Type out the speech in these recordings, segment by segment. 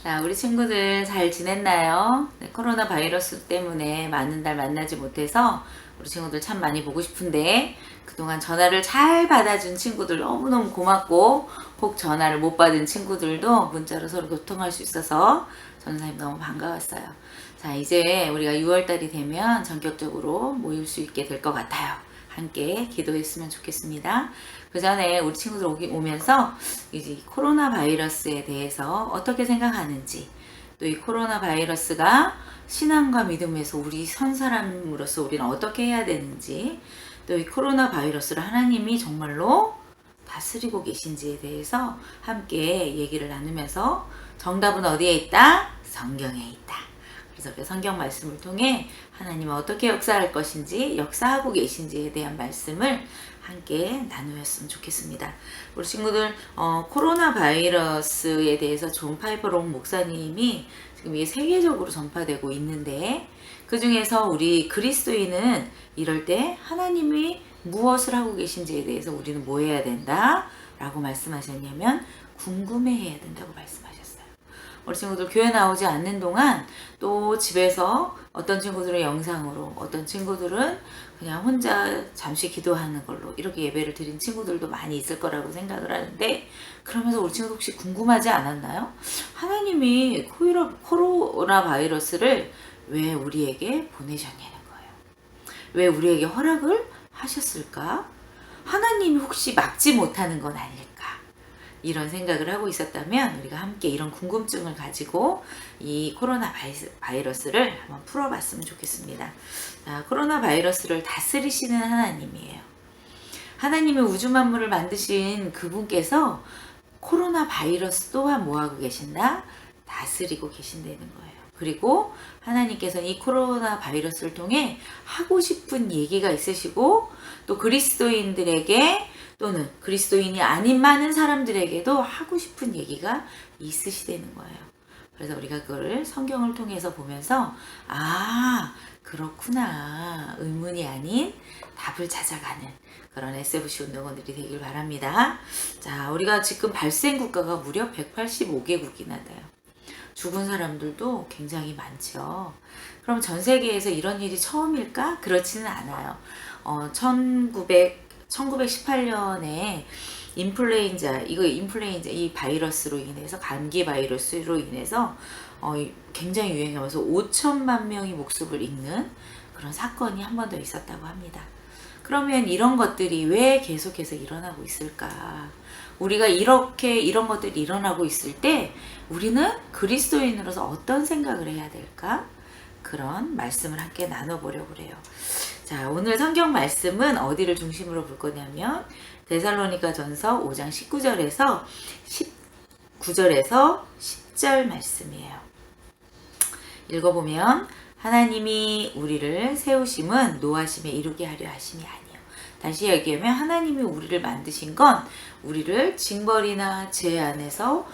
자, 우리 친구들 잘 지냈나요? 네, 코로나 바이러스 때문에 많은 날 만나지 못해서 우리 친구들 참 많이 보고 싶은데 그동안 전화를 잘 받아준 친구들 너무너무 고맙고 혹 전화를 못 받은 친구들도 문자로 서로 교통할 수 있어서 전사님 너무 반가웠어요. 자, 이제 우리가 6월달이 되면 전격적으로 모일 수 있게 될 것 같아요. 함께 기도했으면 좋겠습니다. 그 전에 우리 친구들 오면서 이제 코로나 바이러스에 대해서 어떻게 생각하는지, 또 이 코로나 바이러스가 신앙과 믿음에서 우리 선 사람으로서 우리는 어떻게 해야 되는지, 또 이 코로나 바이러스를 하나님이 정말로 다스리고 계신지에 대해서 함께 얘기를 나누면서 정답은 어디에 있다? 성경에 있다. 그래서 그 성경 말씀을 통해 하나님은 어떻게 역사할 것인지, 역사하고 계신지에 대한 말씀을 함께 나누었으면 좋겠습니다. 우리 친구들 코로나 바이러스에 대해서 존 파이퍼롱 목사님이 지금 이게 세계적으로 전파되고 있는데 그 중에서 우리 그리스도인은 이럴 때 하나님이 무엇을 하고 계신지에 대해서 우리는 뭐 해야 된다? 라고 말씀하셨냐면 궁금해해야 된다고 말씀하셨어요. 우리 친구들 교회 나오지 않는 동안 또 집에서 어떤 친구들은 영상으로, 어떤 친구들은 그냥 혼자 잠시 기도하는 걸로 이렇게 예배를 드린 친구들도 많이 있을 거라고 생각을 하는데, 그러면서 우리 친구들 혹시 궁금하지 않았나요? 하나님이 코로나 바이러스를 왜 우리에게 보내셨냐는 거예요. 왜 우리에게 허락을 하셨을까? 하나님이 혹시 막지 못하는 건 아닐까? 이런 생각을 하고 있었다면 우리가 함께 이런 궁금증을 가지고 이 코로나 바이러스를 한번 풀어봤으면 좋겠습니다. 자, 코로나 바이러스를 다스리시는 하나님이에요. 하나님의 우주 만물을 만드신 그분께서 코로나 바이러스 또한 뭐하고 계신다? 다스리고 계신다는 거예요. 그리고 하나님께서는 이 코로나 바이러스를 통해 하고 싶은 얘기가 있으시고, 또 그리스도인들에게 또는 그리스도인이 아닌 많은 사람들에게도 하고 싶은 얘기가 있으시다는 거예요. 그래서 우리가 그거를 성경을 통해서 보면서 그렇구나, 의문이 아닌 답을 찾아가는 그런 SFC 운동원들이 되길 바랍니다. 자, 우리가 지금 발생 국가가 무려 185개국이나 돼요. 죽은 사람들도 굉장히 많죠. 그럼 전 세계에서 이런 일이 처음일까? 그렇지는 않아요. 1918년에 인플루엔자 이 바이러스로 인해서, 감기 바이러스로 인해서 굉장히 유행하면서 5천만 명이 목숨을 잃는 그런 사건이 한 번 더 있었다고 합니다. 그러면 이런 것들이 왜 계속해서 일어나고 있을까? 우리가 이렇게 이런 것들이 일어나고 있을 때 우리는 그리스도인으로서 어떤 생각을 해야 될까? 그런 말씀을 함께 나눠보려고 그래요. 자, 오늘 성경 말씀은 어디를 중심으로 볼 거냐면 데살로니가 전서 5장 19절에서 10절 말씀이에요. 읽어보면, 하나님이 우리를 세우심은 노하심에 이루게 하려 하심이 아니요. 다시 얘기하면 하나님이 우리를 만드신 건 우리를 징벌이나 죄 안에서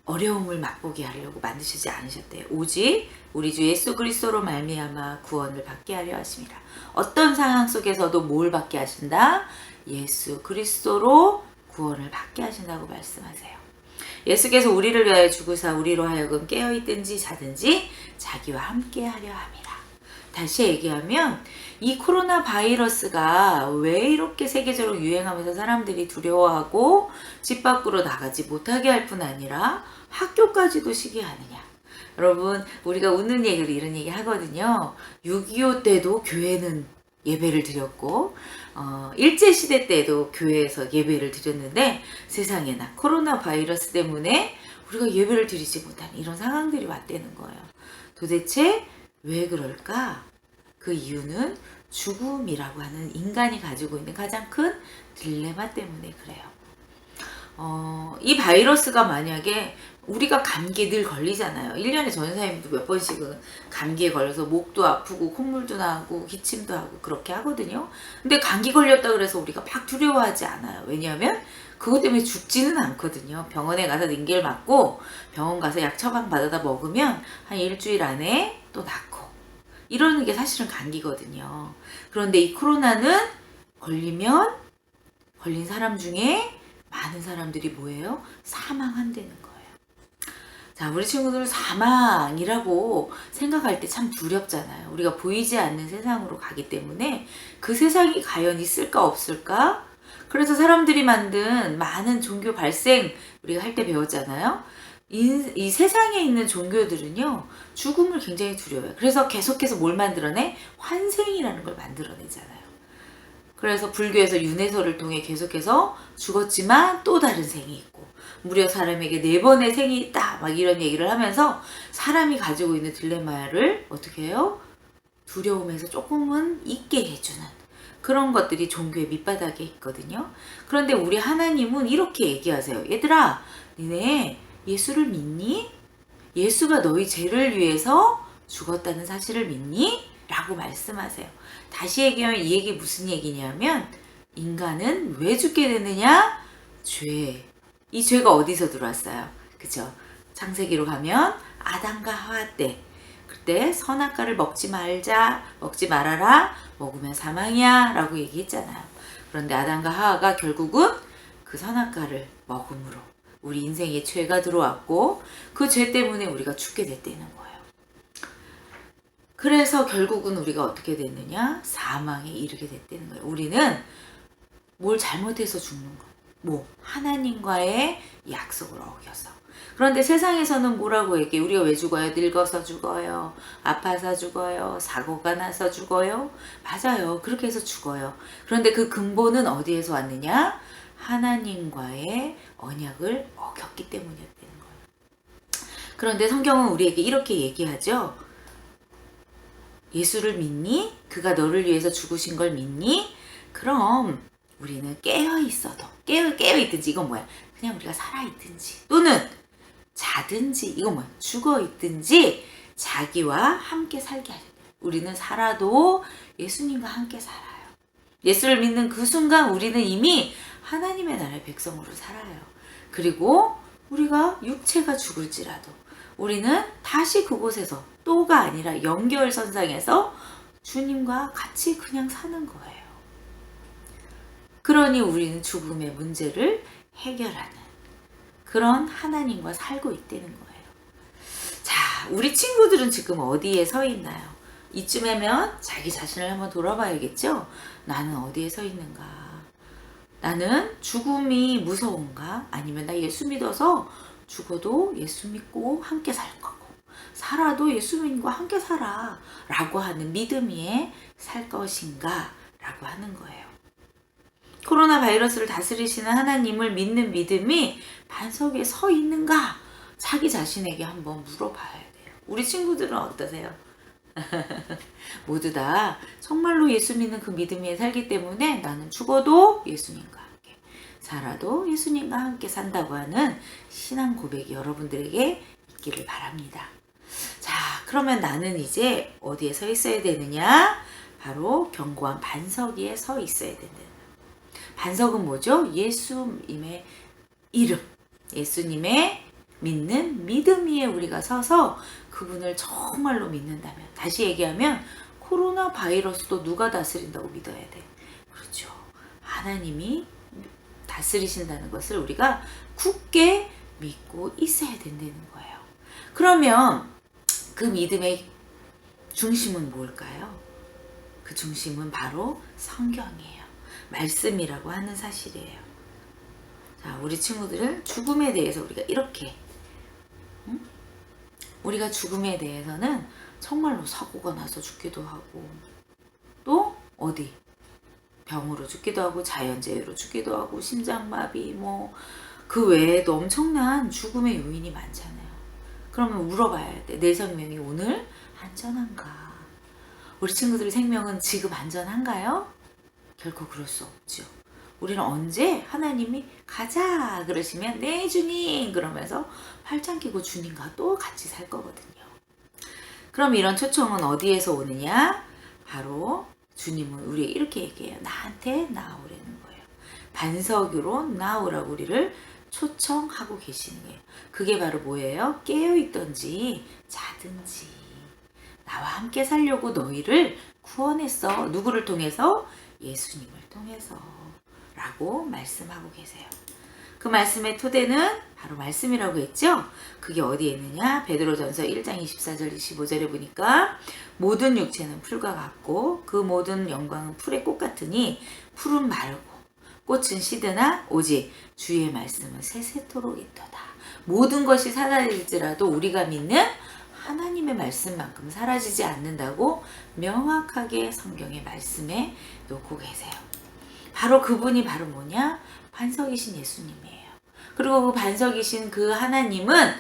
어려움을 맛보게 하려고 만드시지 않으셨대요. 오직 우리 주 예수 그리스도로 말미암아 구원을 받게 하려 하심이라. 어떤 상황 속에서도 뭘 받게 하신다? 예수 그리스도로 구원을 받게 하신다고 말씀하세요. 예수께서 우리를 위하여 죽으사 우리로 하여금 깨어있든지 자든지 자기와 함께 하려 함이라. 다시 얘기하면 이 코로나 바이러스가 왜 이렇게 세계적으로 유행하면서 사람들이 두려워하고 집 밖으로 나가지 못하게 할 뿐 아니라 학교까지도 쉬게 하느냐. 여러분, 우리가 웃는 얘기로 이런 얘기 하거든요. 6.25 때도 교회는 예배를 드렸고 일제시대 때도 교회에서 예배를 드렸는데 세상에나 코로나 바이러스 때문에 우리가 예배를 드리지 못하는 이런 상황들이 왔다는 거예요. 도대체 왜 그럴까? 그 이유는 죽음이라고 하는 인간이 가지고 있는 가장 큰 딜레마 때문에 그래요. 이 바이러스가 만약에 우리가 감기에 늘 걸리잖아요. 1년에 전사님도 몇 번씩은 감기에 걸려서 목도 아프고 콧물도 나고 기침도 하고 그렇게 하거든요. 근데 감기 걸렸다 그래서 우리가 막 두려워하지 않아요. 왜냐하면 그것 때문에 죽지는 않거든요. 병원에 가서 링겔 맞고 병원 가서 약 처방 받아다 먹으면 한 일주일 안에 또 낫고 이러는 게 사실은 감기거든요. 그런데 이 코로나는 걸린 사람 중에 많은 사람들이 뭐예요? 사망한다는 거예요. 자, 우리 친구들 사망이라고 생각할 때 참 두렵잖아요. 우리가 보이지 않는 세상으로 가기 때문에 그 세상이 과연 있을까 없을까? 그래서 사람들이 만든 많은 종교 발생 우리가 할 때 배웠잖아요. 이 세상에 있는 종교들은요, 죽음을 굉장히 두려워해요. 그래서 계속해서 뭘 만들어내? 환생이라는 걸 만들어내잖아요. 그래서 불교에서 윤회설을 통해 계속해서 죽었지만 또 다른 생이 있고, 무려 사람에게 4번의 생이 있다, 막 이런 얘기를 하면서 사람이 가지고 있는 딜레마를 어떻게 해요? 두려움에서 조금은 잊게 해주는 그런 것들이 종교의 밑바닥에 있거든요. 그런데 우리 하나님은 이렇게 얘기하세요. 얘들아, 니네 예수를 믿니? 예수가 너희 죄를 위해서 죽었다는 사실을 믿니? 라고 말씀하세요. 다시 얘기하면 이 얘기 무슨 얘기냐면, 인간은 왜 죽게 되느냐? 죄. 이 죄가 어디서 들어왔어요? 그죠? 창세기로 가면 아담과 하와 때, 그때 선악과를 먹지 말아라, 먹으면 사망이야 라고 얘기했잖아요. 그런데 아담과 하와가 결국은 그 선악과를 먹음으로 우리 인생에 죄가 들어왔고, 그 죄 때문에 우리가 죽게 됐다는 거예요. 그래서 결국은 우리가 어떻게 됐느냐? 사망에 이르게 됐다는 거예요. 우리는 뭘 잘못해서 죽는 거예요. 하나님과의 약속을 어겨서. 그런데 세상에서는 뭐라고 얘기해? 우리가 왜 죽어요? 늙어서 죽어요. 아파서 죽어요. 사고가 나서 죽어요. 맞아요. 그렇게 해서 죽어요. 그런데 그 근본은 어디에서 왔느냐? 하나님과의 언약을 어겼기 때문이었다는 거예요. 그런데 성경은 우리에게 이렇게 얘기하죠. 예수를 믿니? 그가 너를 위해서 죽으신 걸 믿니? 그럼 우리는 깨어있어도, 깨어있든지, 이건 뭐야? 그냥 우리가 살아있든지, 또는 자든지, 이건 뭐야? 죽어있든지, 자기와 함께 살게 하려. 우리는 살아도 예수님과 함께 살아요. 예수를 믿는 그 순간 우리는 이미 하나님의 나라의 백성으로 살아요. 그리고 우리가 육체가 죽을지라도 우리는 다시 그곳에서, 또가 아니라 연결선상에서 주님과 같이 그냥 사는 거예요. 그러니 우리는 죽음의 문제를 해결하는 그런 하나님과 살고 있다는 거예요. 자, 우리 친구들은 지금 어디에 서 있나요? 이쯤에면 자기 자신을 한번 돌아봐야겠죠? 나는 어디에 서 있는가? 나는 죽음이 무서운가? 아니면 나 예수 믿어서 죽어도 예수 믿고 함께 살 거고, 살아도 예수님과 함께 살아 라고 하는 믿음 위에 살 것인가? 라고 하는 거예요. 코로나 바이러스를 다스리시는 하나님을 믿는 믿음이 반석에 서 있는가? 자기 자신에게 한번 물어봐야 돼요. 우리 친구들은 어떠세요? 모두 다 정말로 예수 믿는 그 믿음 위에 살기 때문에 나는 죽어도 예수님과 함께, 살아도 예수님과 함께 산다고 하는 신앙 고백이 여러분들에게 있기를 바랍니다. 자, 그러면 나는 이제 어디에 서 있어야 되느냐? 바로 견고한 반석 위에 서 있어야 된다. 반석은 뭐죠? 예수님의 이름, 예수님의 믿는 믿음 위에 우리가 서서 그분을 정말로 믿는다면, 다시 얘기하면 코로나 바이러스도 누가 다스린다고 믿어야 돼? 그렇죠. 하나님이 다스리신다는 것을 우리가 굳게 믿고 있어야 된다는 거예요. 그러면 그 믿음의 중심은 뭘까요? 그 중심은 바로 성경이에요. 말씀이라고 하는 사실이에요. 자, 우리 친구들은 죽음에 대해서 우리가 이렇게, 우리가 죽음에 대해서는 정말로 사고가 나서 죽기도 하고, 또 어디 병으로 죽기도 하고, 자연재해로 죽기도 하고, 심장마비, 그 외에도 엄청난 죽음의 요인이 많잖아요. 그러면 물어봐야 돼. 내 생명이 오늘 안전한가? 우리 친구들의 생명은 지금 안전한가요? 결코 그럴 수 없죠. 우리는 언제 하나님이 가자 그러시면 네 주님 그러면서 팔짱 끼고 주님과 또 같이 살 거거든요. 그럼 이런 초청은 어디에서 오느냐? 바로 주님은 우리에게 이렇게 얘기해요. 나한테 나오라는 거예요. 반석으로 나오라고 우리를 초청하고 계시는 거예요. 그게 바로 뭐예요? 깨어있던지 자든지 나와 함께 살려고 너희를 구원했어. 누구를 통해서? 예수님을 통해서 라고 말씀하고 계세요. 그 말씀의 토대는 바로 말씀이라고 했죠. 그게 어디에 있느냐? 베드로전서 1장 24절 25절에 보니까 모든 육체는 풀과 같고 그 모든 영광은 풀의 꽃 같으니 풀은 마르고 꽃은 시드나 오직 주의 말씀은 세세토록 있도다. 모든 것이 사라질지라도 우리가 믿는 하나님의 말씀만큼 사라지지 않는다고 명확하게 성경의 말씀에 놓고 계세요. 바로 그분이 바로 뭐냐? 반석이신 예수님이에요. 그리고 그 반석이신 그 하나님은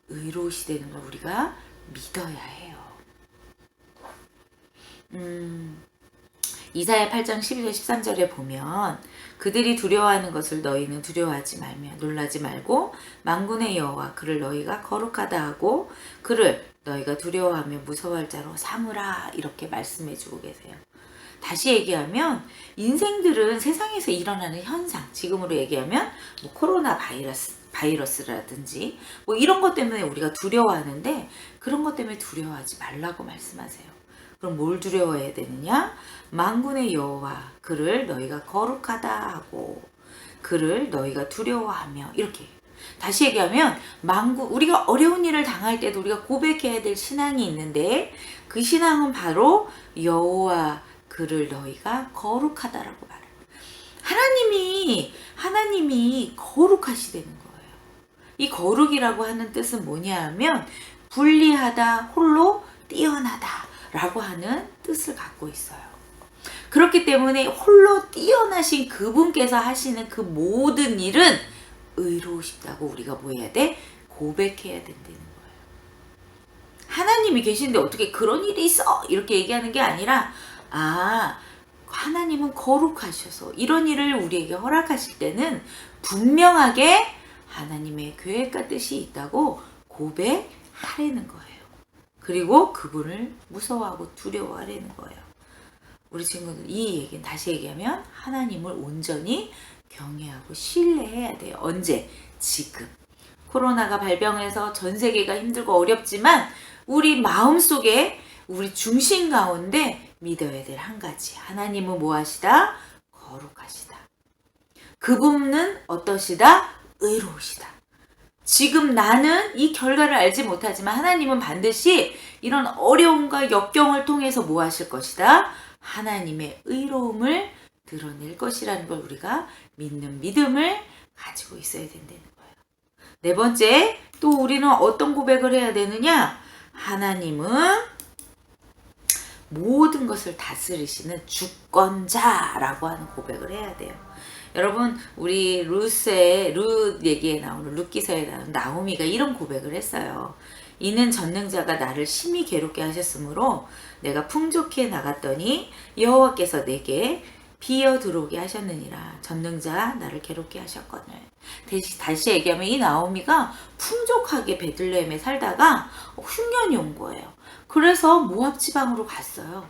의로우시다는 걸 우리가 믿어야 해요. 이사야 8장 12절 13절에 보면 그들이 두려워하는 것을 너희는 두려워하지 말며 놀라지 말고 만군의 여호와 그를 너희가 거룩하다 하고 그를 너희가 두려워하며 무서워할 자로 삼으라 이렇게 말씀해 주고 계세요. 다시 얘기하면 인생들은 세상에서 일어나는 현상, 지금으로 얘기하면 뭐 코로나 바이러스라든지 뭐 이런 것 때문에 우리가 두려워하는데 그런 것 때문에 두려워하지 말라고 말씀하세요. 그럼 뭘 두려워해야 되느냐? 만군의 여호와 그를 너희가 거룩하다 하고 그를 너희가 두려워하며 이렇게 다시 얘기하면 우리가 어려운 일을 당할 때도 우리가 고백해야 될 신앙이 있는데 그 신앙은 바로 여호와 그를 너희가 거룩하다라고 말해요. 하나님이 거룩하시다는 거예요. 이 거룩이라고 하는 뜻은 뭐냐 하면 분리하다, 홀로 뛰어나다 라고 하는 뜻을 갖고 있어요. 그렇기 때문에 홀로 뛰어나신 그분께서 하시는 그 모든 일은 의로우시다고 우리가 뭐 해야 돼? 고백해야 된다는 거예요. 하나님이 계신데 어떻게 그런 일이 있어? 이렇게 얘기하는 게 아니라 하나님은 거룩하셔서 이런 일을 우리에게 허락하실 때는 분명하게 하나님의 계획과 뜻이 있다고 고백하라는 거예요. 그리고 그분을 무서워하고 두려워하라는 거예요. 우리 친구들 이 얘기는 다시 얘기하면 하나님을 온전히 경외하고 신뢰해야 돼요. 언제? 지금. 코로나가 발병해서 전 세계가 힘들고 어렵지만 우리 마음속에 우리 중심 가운데 믿어야 될 한 가지. 하나님은 뭐하시다? 거룩하시다. 그분은 어떠시다? 의로우시다. 지금 나는 이 결과를 알지 못하지만 하나님은 반드시 이런 어려움과 역경을 통해서 뭐 하실 것이다? 하나님의 의로움을 드러낼 것이라는 걸 우리가 믿는 믿음을 가지고 있어야 된다는 거예요. 네 번째, 또 우리는 어떤 고백을 해야 되느냐? 하나님은 모든 것을 다스리시는 주권자라고 하는 고백을 해야 돼요. 여러분, 우리 룻 얘기에 나오는 룻기서에 나오는 나오미가 이런 고백을 했어요. 이는 전능자가 나를 심히 괴롭게 하셨으므로 내가 풍족해 나갔더니 여호와께서 내게 비어 들어오게 하셨느니라. 전능자 나를 괴롭게 하셨거늘. 다시 얘기하면 이 나오미가 풍족하게 베들레헴에 살다가 흉년이 온 거예요. 그래서 모압 지방으로 갔어요.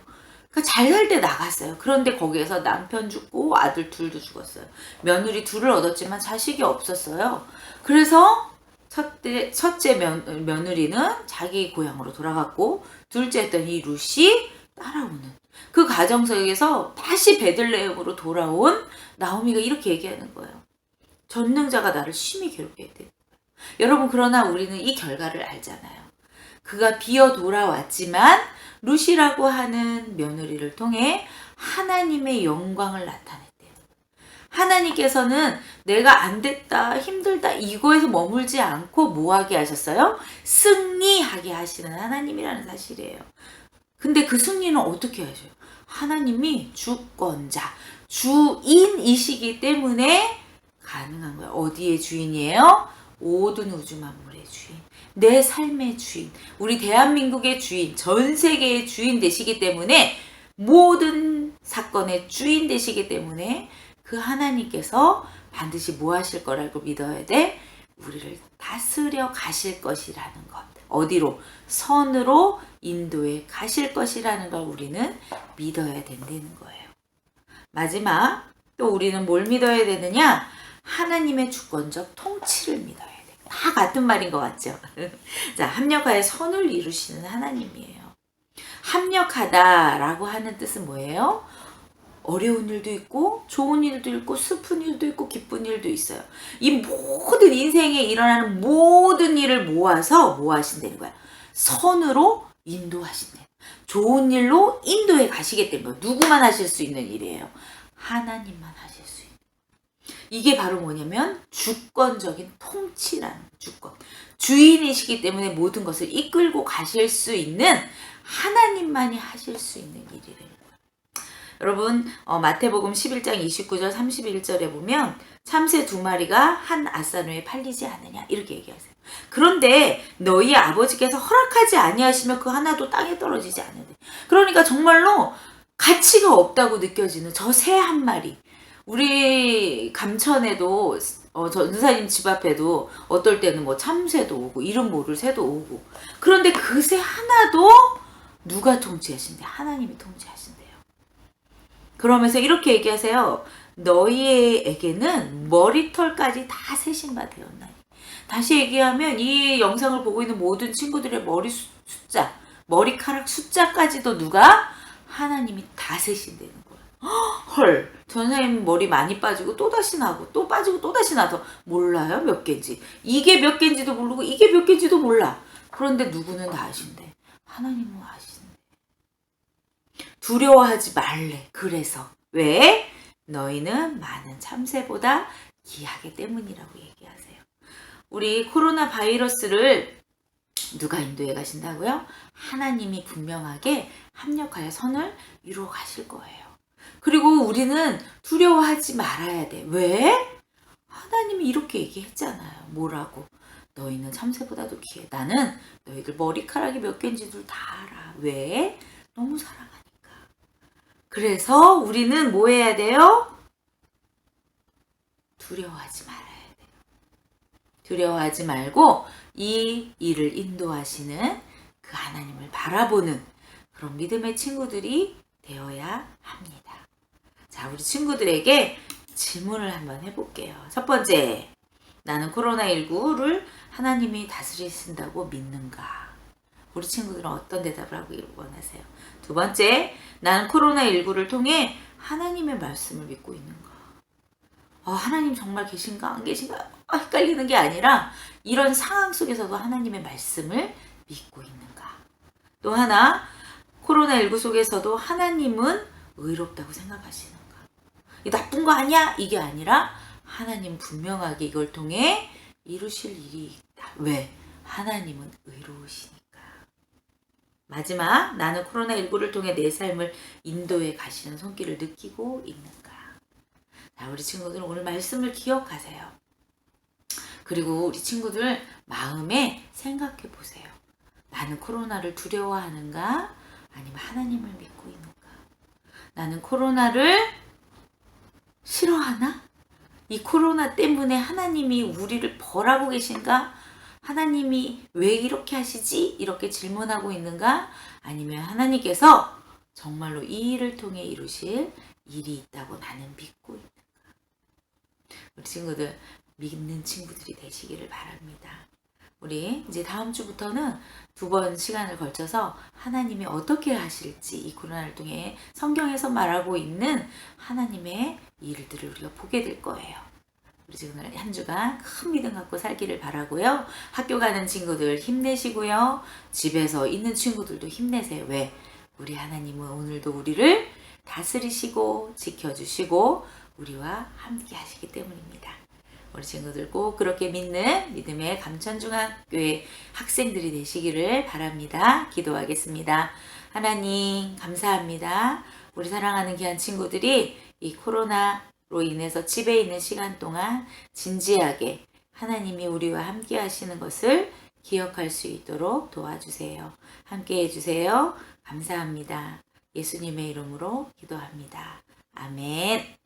잘 살 때 나갔어요. 그런데 거기에서 남편 죽고 아들 둘도 죽었어요. 며느리 둘을 얻었지만 자식이 없었어요. 그래서 첫째 며느리는 자기 고향으로 돌아갔고 둘째 했던 이 룻이 따라오는 그 가정 속에서 다시 베들레헴으로 돌아온 나오미가 이렇게 얘기하는 거예요. 전능자가 나를 심히 괴롭게 했대. 여러분, 그러나 우리는 이 결과를 알잖아요. 그가 비어 돌아왔지만 룻이라고 하는 며느리를 통해 하나님의 영광을 나타냈대요. 하나님께서는 내가 안 됐다, 힘들다 이거에서 머물지 않고 뭐하게 하셨어요? 승리하게 하시는 하나님이라는 사실이에요. 근데 그 승리는 어떻게 하셔요? 하나님이 주권자, 주인이시기 때문에 가능한 거예요. 어디의 주인이에요? 모든 우주 만물의 주인, 내 삶의 주인, 우리 대한민국의 주인, 전 세계의 주인 되시기 때문에 모든 사건의 주인 되시기 때문에 그 하나님께서 반드시 뭐 하실 거라고 믿어야 돼? 우리를 다스려 가실 것이라는 것. 어디로? 선으로 인도해 가실 것이라는 걸 우리는 믿어야 된다는 거예요. 마지막, 또 우리는 뭘 믿어야 되느냐? 하나님의 주권적 통치를 믿어야 돼. 다 같은 말인 것 같죠? 자, 합력하여 선을 이루시는 하나님이에요. 합력하다라고 하는 뜻은 뭐예요? 어려운 일도 있고 좋은 일도 있고 슬픈 일도 있고 기쁜 일도 있어요. 이 모든 인생에 일어나는 모든 일을 모아서 뭐 하신다는 거야? 선으로 인도하신대. 좋은 일로 인도해 가시겠다는 거예요. 누구만 하실 수 있는 일이에요. 하나님만 하실 수 있는. 이게 바로 뭐냐면 주권적인 통치라는 주권. 주인이시기 때문에 모든 것을 이끌고 가실 수 있는 하나님만이 하실 수 있는 일이라는 거예요. 여러분 마태복음 11장 29절 31절에 보면 참새 2마리가 한 아사노에 팔리지 않느냐 이렇게 얘기하세요. 그런데 너희 아버지께서 허락하지 아니하시면 그 하나도 땅에 떨어지지 않는데. 그러니까 정말로 가치가 없다고 느껴지는 저 새 한 마리. 우리 감천에도 전사님 집 앞에도 어떨 때는 뭐 참새도 오고 이름 모를 새도 오고. 그런데 그 새 하나도 누가 통치하신대? 하나님이 통치하신대요. 그러면서 이렇게 얘기하세요. 너희에게는 머리털까지 다 세신 바 되었나니. 다시 얘기하면 이 영상을 보고 있는 모든 친구들의 머리 숫자, 머리카락 숫자까지도 누가? 하나님이 다 세신다는 거예요. 헐, 전사님 머리 많이 빠지고 또다시 나고 또 빠지고 또다시 나서 몰라요 몇 개인지. 이게 몇 개인지도 모르고 이게 몇 개인지도 몰라. 그런데 누구는 다 아신대. 하나님은 아신대. 두려워하지 말래. 그래서 왜? 너희는 많은 참새보다 귀하기 때문이라고 얘기하세요. 우리 코로나 바이러스를 누가 인도해 가신다고요? 하나님이 분명하게 합력하여 선을 이루어 가실 거예요. 그리고 우리는 두려워하지 말아야 돼. 왜? 하나님이 이렇게 얘기했잖아요. 뭐라고? 너희는 참새보다도 귀해. 나는 너희들 머리카락이 몇 개인지도 다 알아. 왜? 너무 사랑하니까. 그래서 우리는 뭐 해야 돼요? 두려워하지 말아야 돼요. 두려워하지 말고 이 일을 인도하시는 그 하나님을 바라보는 그런 믿음의 친구들이 되어야 합니다. 자, 우리 친구들에게 질문을 한번 해볼게요. 첫 번째, 나는 코로나19를 하나님이 다스리신다고 믿는가? 우리 친구들은 어떤 대답을 하고 원하세요? 두 번째, 나는 코로나19를 통해 하나님의 말씀을 믿고 있는가? 하나님 정말 계신가 안 계신가 헷갈리는 게 아니라 이런 상황 속에서도 하나님의 말씀을 믿고 있는가? 또 하나, 코로나19 속에서도 하나님은 의롭다고 생각하시는가? 이 나쁜 거 아니야? 이게 아니라 하나님 분명하게 이걸 통해 이루실 일이 있다. 왜? 하나님은 의로우시니까. 마지막, 나는 코로나19를 통해 내 삶을 인도해 가시는 손길을 느끼고 있는가? 자, 우리 친구들 오늘 말씀을 기억하세요. 그리고 우리 친구들 마음에 생각해 보세요. 나는 코로나를 두려워하는가? 아니면 하나님을 믿고 있는가? 나는 코로나를 싫어하나? 이 코로나 때문에 하나님이 우리를 벌하고 계신가? 하나님이 왜 이렇게 하시지? 이렇게 질문하고 있는가? 아니면 하나님께서 정말로 이 일을 통해 이루실 일이 있다고 나는 믿고 있는가? 우리 친구들 믿는 친구들이 되시기를 바랍니다. 우리 이제 다음 주부터는 2번 시간을 걸쳐서 하나님이 어떻게 하실지 이 코로나를 통해 성경에서 말하고 있는 하나님의 일들을 우리가 보게 될 거예요. 우리 지금 한 주간 큰 믿음 갖고 살기를 바라고요. 학교 가는 친구들 힘내시고요. 집에서 있는 친구들도 힘내세요. 왜? 우리 하나님은 오늘도 우리를 다스리시고 지켜주시고 우리와 함께 하시기 때문입니다. 우리 친구들 꼭 그렇게 믿는 믿음의 감천중학교의 학생들이 되시기를 바랍니다. 기도하겠습니다. 하나님 감사합니다. 우리 사랑하는 귀한 친구들이 이 코로나로 인해서 집에 있는 시간 동안 진지하게 하나님이 우리와 함께 하시는 것을 기억할 수 있도록 도와주세요. 함께 해주세요. 감사합니다. 예수님의 이름으로 기도합니다. 아멘.